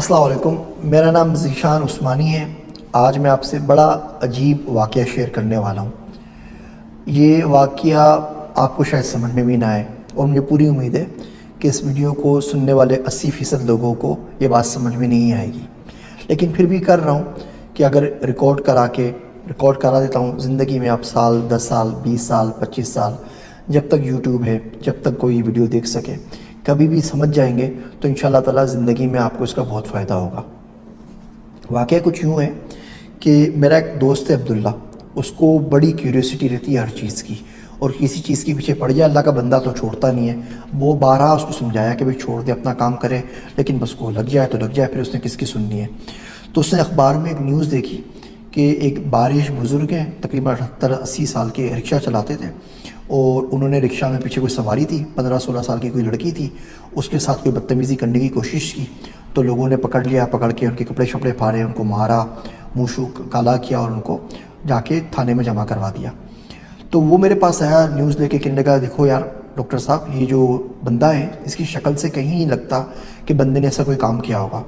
السلام علیکم، میرا نام ذیشان عثمانی ہے۔ آج میں آپ سے بڑا عجیب واقعہ شیئر کرنے والا ہوں۔ یہ واقعہ آپ کو شاید سمجھ میں بھی نہ آئے، اور مجھے پوری امید ہے کہ اس ویڈیو کو سننے والے 80% لوگوں کو یہ بات سمجھ میں نہیں آئے گی، لیکن پھر بھی کر رہا ہوں کہ اگر ریکارڈ کرا دیتا ہوں زندگی میں آپ سال 10 سال 20 سال 25 سال جب تک یوٹیوب ہے، جب تک کوئی ویڈیو دیکھ سکے، کبھی بھی سمجھ جائیں گے تو انشاءاللہ تعالیٰ زندگی میں آپ کو اس کا بہت فائدہ ہوگا۔ واقعہ کچھ یوں ہے کہ میرا ایک دوست ہے عبداللہ، اس کو بڑی کیوریوسٹی رہتی ہے ہر چیز کی، اور کسی چیز کے پیچھے پڑ جائے اللہ کا بندہ تو چھوڑتا نہیں ہے۔ وہ بارہا اس کو سمجھایا کہ بھئی چھوڑ دے، اپنا کام کرے، لیکن بس کو لگ جائے تو لگ جائے، پھر اس نے کس کی سننی ہے۔ تو اس نے اخبار میں ایک نیوز دیکھی کہ ایک بارش بزرگ ہیں، تقریباً 70-80 سال کے، رکشہ چلاتے تھے، اور انہوں نے رکشہ میں پیچھے کوئی سواری تھی، 15-16 سال کی کوئی لڑکی تھی، اس کے ساتھ کوئی بدتمیزی کرنے کی کوشش کی، تو لوگوں نے پکڑ لیا، پکڑ کے ان کے کپڑے شپڑے پھاڑے، ان کو مارا، منہ کالا کیا، اور ان کو جا کے تھانے میں جمع کروا دیا۔ تو وہ میرے پاس آیا نیوز لے کے، کہنے لگا دیکھو یار ڈاکٹر صاحب، یہ جو بندہ ہے اس کی شکل سے کہیں نہیں لگتا کہ بندے نے ایسا کوئی کام کیا ہوگا۔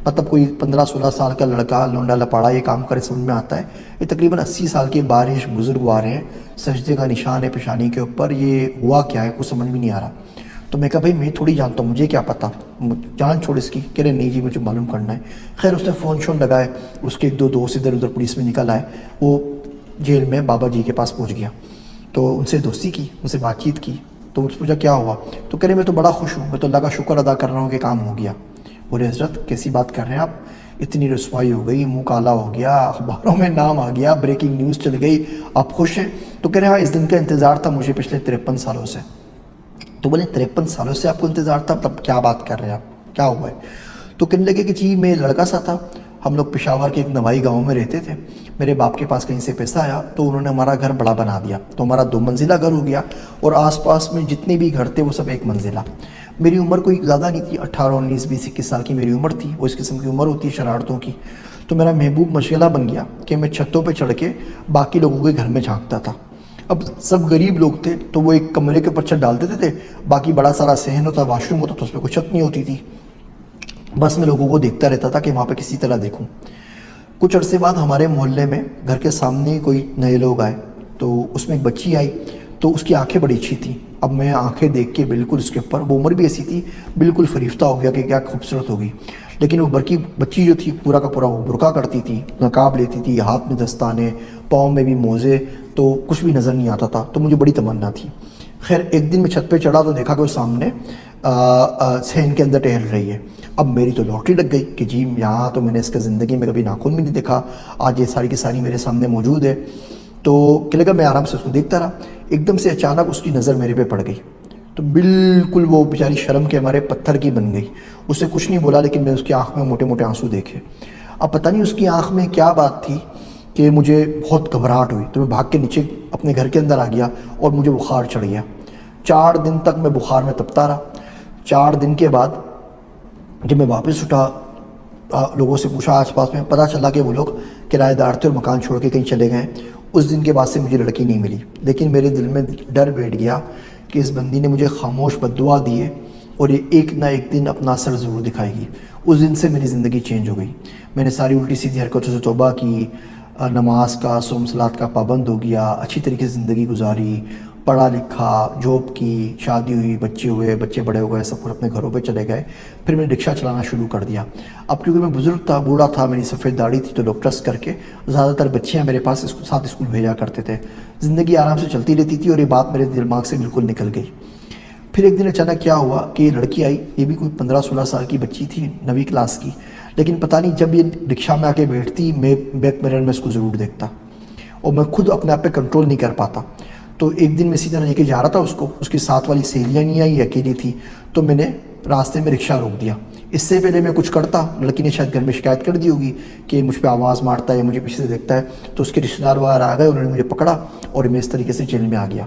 مطلب کوئی 15-16 سال کا لڑکا لونڈا لپاڑا یہ کام کرے سمجھ میں آتا ہے؟ یہ تقریباً 80 سال کے بارش بزرگ آ رہے ہیں، سجدے کا نشان ہے پیشانی کے اوپر، یہ ہوا کیا ہے کچھ سمجھ میں نہیں آ رہا۔ تو میں کہا بھائی میں تھوڑی جانتا ہوں، مجھے کیا پتہ، جان چھوڑ اس کی۔ کہہ رہے نہیں جی مجھے معلوم کرنا ہے۔ خیر اس نے فون شون لگائے، اس کے 1-2 دوست ادھر ادھر پولیس میں نکل آئے، وہ جیل میں بابا جی کے پاس پہنچ گیا، تو ان سے دوستی کی، ان سے بات چیت کی، تو مجھ سے پوچھا کیا ہوا، تو کہہ رہے میں تو بڑا خوش ہوں، میں تو اللہ کا شکر ادا کر رہا ہوں کہ کام ہو گیا۔ بولے حضرت کیسی بات کر رہے ہیں آپ، اتنی رسوائی ہو گئی، منہ کالا ہو گیا، اخباروں میں نام آ گیا، بریکنگ نیوز چل گئی، آپ خوش ہیں؟ تو کہہ رہے ہاں اس دن کا انتظار تھا مجھے پچھلے 53 سالوں سے۔ تو بولے 53 سالوں سے آپ کو انتظار تھا، تب کیا بات کر رہے ہیں آپ، کیا ہوا ہے؟ تو کہنے لگے کہ جی میں لڑکا سا تھا، ہم لوگ پشاور کے ایک نوائی گاؤں میں رہتے تھے، میرے باپ کے پاس کہیں سے پیسہ آیا تو انہوں نے ہمارا گھر بڑا بنا دیا، تو ہمارا 2 منزلہ گھر ہو گیا، اور آس پاس میں جتنے بھی گھر تھے وہ سب 1 منزلہ۔ میری عمر کوئی زیادہ نہیں تھی، 18 19 20 21 سال کی میری عمر تھی، وہ اس قسم کی عمر ہوتی ہے شرارتوں کی۔ تو میرا محبوب مشغلہ بن گیا کہ میں چھتوں پہ چڑھ کے باقی لوگوں کے گھر میں جھانکتا تھا۔ اب سب غریب لوگ تھے تو وہ ایک کمرے کے اوپر چھت ڈال دیتے تھے، باقی بڑا سارا صحن ہوتا، واش روم ہوتا، تو اس پہ کوئی چھت نہیں ہوتی تھی۔ بس میں لوگوں کو دیکھتا رہتا تھا کہ وہاں پہ کسی طرح دیکھوں۔ کچھ عرصے بعد ہمارے محلے میں گھر کے سامنے کوئی نئے لوگ آئے، تو اس میں ایک بچی آئی، تو اس کی آنکھیں بڑی اچھی تھیں۔ اب میں آنکھیں دیکھ کے بالکل اس کے اوپر، وہ عمر بھی ایسی تھی، بالکل فریفتہ ہو گیا کہ کیا خوبصورت ہوگی۔ لیکن وہ بچی جو تھی پورا کا پورا وہ برقع کرتی تھی، نقاب لیتی تھی، ہاتھ میں دستانے، پاؤں میں بھی موزے، تو کچھ بھی نظر نہیں آتا تھا، تو مجھے بڑی تمنا تھی۔ خیر ایک دن میں چھت پہ چڑھا تو دیکھا کہ وہ سامنے صحن کے اندر ٹہل رہی ہے۔ اب میری تو لاٹری لگ گئی کہ جی یہاں تو میں نے اس کا زندگی میں کبھی ناخن بھی نہیں دیکھا، آج یہ ساری کی ساری میرے سامنے موجود ہے۔ تو کہ لگا میں آرام سے اس کو دیکھتا رہا، ایک دم سے اچانک اس کی نظر میرے پہ پڑ گئی، تو بالکل وہ بیچاری شرم کے ہمارے پتھر کی بن گئی۔ اس سے کچھ نہیں بولا، لیکن میں اس کی آنکھ میں موٹے موٹے آنسو دیکھے۔ اب پتہ نہیں اس کی آنکھ میں کیا بات تھی کہ مجھے بہت گھبراہٹ ہوئی، تو میں بھاگ کے نیچے اپنے گھر کے اندر آ گیا، اور مجھے بخار چڑھ گیا۔ 4 دن تک میں بخار میں تپتا رہا۔ 4 دن کے بعد جب میں واپس اٹھا، لوگوں سے پوچھا آس پاس میں، پتہ چلا کہ وہ لوگ کرایہ دار تھے اور مکان چھوڑ کے کہیں چلے گئے۔ اس دن کے بعد سے مجھے لڑکی نہیں ملی، لیکن میرے دل میں ڈر بیٹھ گیا کہ اس بندی نے مجھے خاموش بددعا دی ہے، اور یہ ایک نہ ایک دن اپنا اثر ضرور دکھائے گی۔ اس دن سے میری زندگی چینج ہو گئی، میں نے ساری الٹی سیدھی حرکتوں سے توبہ کی، نماز کا صوم صلات کا پابند ہو گیا، اچھی طریقے سے زندگی گزاری، پڑھا لکھا، جاب کی، شادی ہوئی، بچے ہوئے، بچے بڑے ہو گئے، سب کچھ اپنے گھروں پہ چلے گئے۔ پھر میں نے رکشہ چلانا شروع کر دیا۔ اب کیونکہ میں بزرگ تھا، بوڑھا تھا، میری سفید داڑھی تھی، تو لوگ ٹرسٹ کر کے زیادہ تر بچیاں میرے پاس ساتھ اسکول بھیجا کرتے تھے۔ زندگی آرام سے چلتی رہتی تھی، اور یہ بات میرے دماغ سے بالکل نکل گئی۔ پھر ایک دن اچانک کیا ہوا کہ یہ لڑکی آئی، یہ بھی کوئی 15-16 سال کی بچی تھی، 9ویں کلاس کی، لیکن پتہ نہیں جب یہ رکشہ میں آ کے بیٹھتی، میں بیک میرر میں اس کو ضرور دیکھتا، اور میں خود اپنے آپ پہ کنٹرول نہیں کر پاتا۔ تو ایک دن میں اسی طرح لے کے جا رہا تھا اس کو، اس کے ساتھ والی سہیلیاں نہیں آئی، اکیلی تھی، تو میں نے راستے میں رکشہ روک دیا۔ اس سے پہلے میں کچھ کرتا، لڑکی نے شاید گھر میں شکایت کر دی ہوگی کہ مجھ پہ آواز مارتا ہے یا مجھے پیچھے سے دیکھتا ہے، تو اس کے رشتہ دار وغیرہ آ گئے، انہوں نے مجھے پکڑا، اور میں اس طریقے سے جیل میں آ گیا۔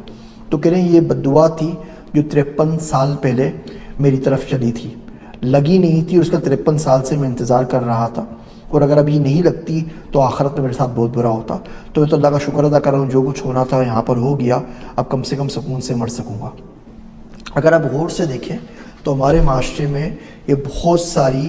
تو کہہ رہے ہیں یہ بددعا تھی جو 53 سال پہلے میری طرف چلی تھی، لگی نہیں تھی، اور اس کا 53 سال سے میں انتظار کر رہا تھا، اور اگر اب یہ نہیں لگتی تو آخرت میں میرے ساتھ بہت برا ہوتا۔ تو میں تو اللہ کا شکر ادا کر رہا ہوں، جو کچھ ہونا تھا یہاں پر ہو گیا، اب کم سے کم سکون سے مر سکوں گا۔ اگر آپ غور سے دیکھیں تو ہمارے معاشرے میں یہ بہت ساری